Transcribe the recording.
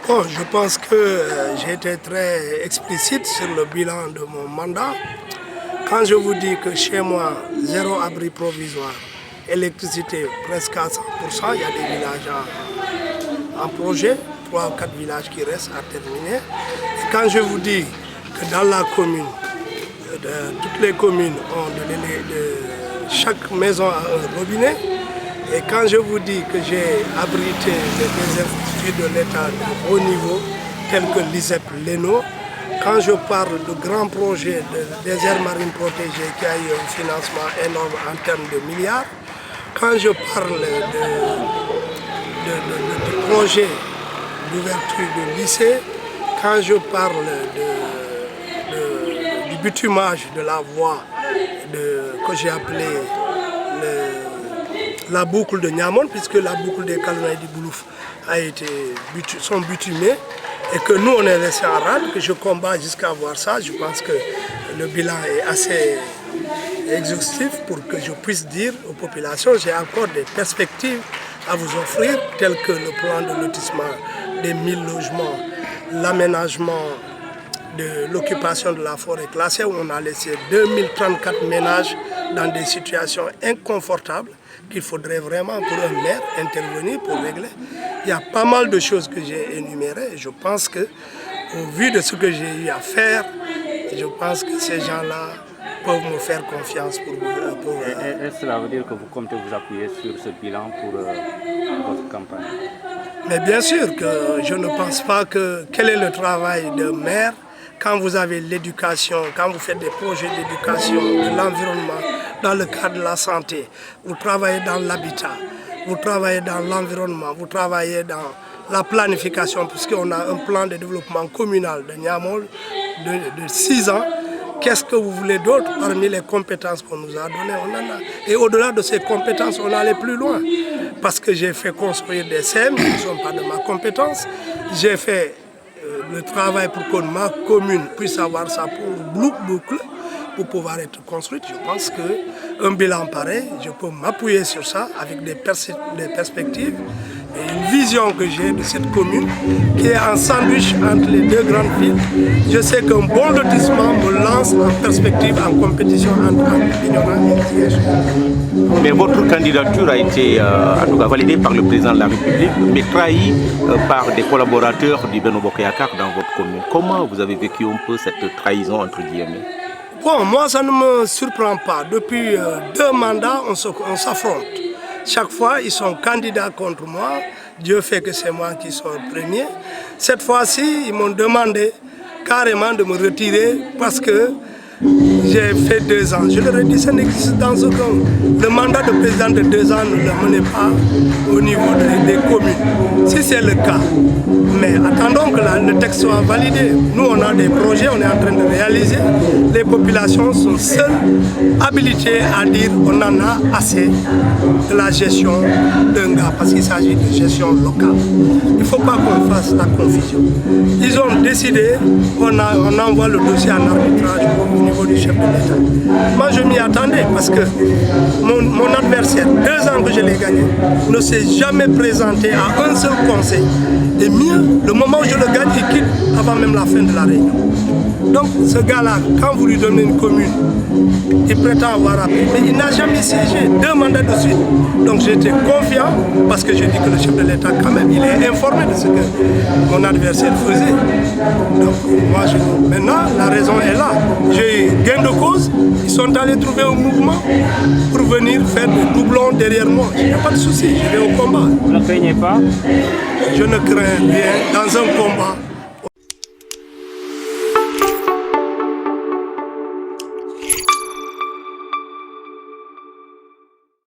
Bon, je pense que j'ai été très explicite sur le bilan de mon mandat. Quand je vous dis que chez moi, zéro abri provisoire, électricité presque à 100%, il y a des villages en projet, 3 ou 4 villages qui restent à terminer. Et quand je vous dis que dans la commune, toutes les communes ont chaque maison a un robinet, et quand je vous dis que j'ai abrité des instituts de l'État de haut niveau, tels que l'ISEP, l'ENO, quand je parle de grands projets de déserts marines protégés qui a eu un financement énorme en termes de milliards, quand je parle de projets d'ouverture de lycées, quand je parle du bitumage de la voie que j'ai appelée la boucle de Niamone, puisque la boucle des Kalnaï du Boulouf sont bitumées, et que nous on est resté en rade, que je combats jusqu'à voir ça. Je pense que le bilan est assez exhaustif pour que je puisse dire aux populations j'ai encore des perspectives à vous offrir, telles que le plan de lotissement des 1000 logements, l'aménagement de l'occupation de la forêt classée, où on a laissé 2034 ménages dans des situations inconfortables qu'il faudrait vraiment pour un maire intervenir pour régler. Il y a pas mal de choses que j'ai énumérées et je pense que, au vu de ce que j'ai eu à faire, je pense que ces gens-là peuvent me faire confiance pour Est-ce que cela veut dire que vous comptez vous appuyer sur ce bilan pour votre campagne? Mais bien sûr que je ne pense pas que quel est le travail de maire quand vous avez l'éducation, quand vous faites des projets d'éducation, de l'environnement, dans le cadre de la santé, vous travaillez dans l'habitat, vous travaillez dans l'environnement, vous travaillez dans la planification, puisqu'on a un plan de développement communal de Niamol de 6 ans. Qu'est-ce que vous voulez d'autre parmi les compétences qu'on nous a données? On en a. Et au-delà de ces compétences, on allait plus loin. Parce que j'ai fait construire des SEM qui ne sont pas de ma compétence. J'ai fait le travail pour que ma commune puisse avoir sa boucle pour pouvoir être construite. Je pense qu'un bilan pareil, je peux m'appuyer sur ça avec des perspectives et une vision que j'ai de cette commune qui est en sandwich entre les deux grandes villes. Je sais qu'un bon lotissement me lance en perspective, en compétition entre Bignona et Ziguinchor. Mais votre candidature a été en tout cas validée par le président de la République, mais trahie par des collaborateurs du Benno Bokk Yakaar dans votre commune. Comment vous avez vécu un peu cette trahison entre guillemets? Bon, moi ça ne me surprend pas. Depuis 2 mandats, on s'affronte. Chaque fois, ils sont candidats contre moi. Dieu fait que c'est moi qui sors premier. Cette fois-ci, ils m'ont demandé carrément de me retirer parce que j'ai fait 2 ans. Je leur ai dit, ça n'existe dans aucun. Le mandat de président de 2 ans ne le menait pas au niveau des communes. Si c'est le cas, mais attendons que le texte soit validé. Nous, on a des projets, on est en train de réaliser. Les populations sont seules habilitées à dire on en a assez de la gestion d'un gars, parce qu'il s'agit de gestion locale. Il ne faut pas qu'on fasse la confusion. Ils ont décidé, on envoie le dossier en arbitrage au niveau du chef de l'État. Moi, je m'y attendais parce que mon adversaire, 2 ans que je l'ai gagné, ne s'est jamais présenté à un seul conseil. Et mieux, le moment où je le gagne, il quitte avant même la fin de la réunion. Donc ce gars-là, quand vous lui donnez une commune, il prétend avoir appris, mais il n'a jamais siégé 2 mandats de suite. Donc j'étais confiant parce que j'ai dit que le chef de l'État, quand même, il est informé de ce que mon adversaire faisait. Donc moi, maintenant, la raison est là. J'ai eu gain de cause. Ils sont allés trouver un mouvement pour venir faire des doublons derrière moi. Il n'y a pas de souci, je vais au combat. Vous ne craignez pas? Je ne crains rien dans un combat.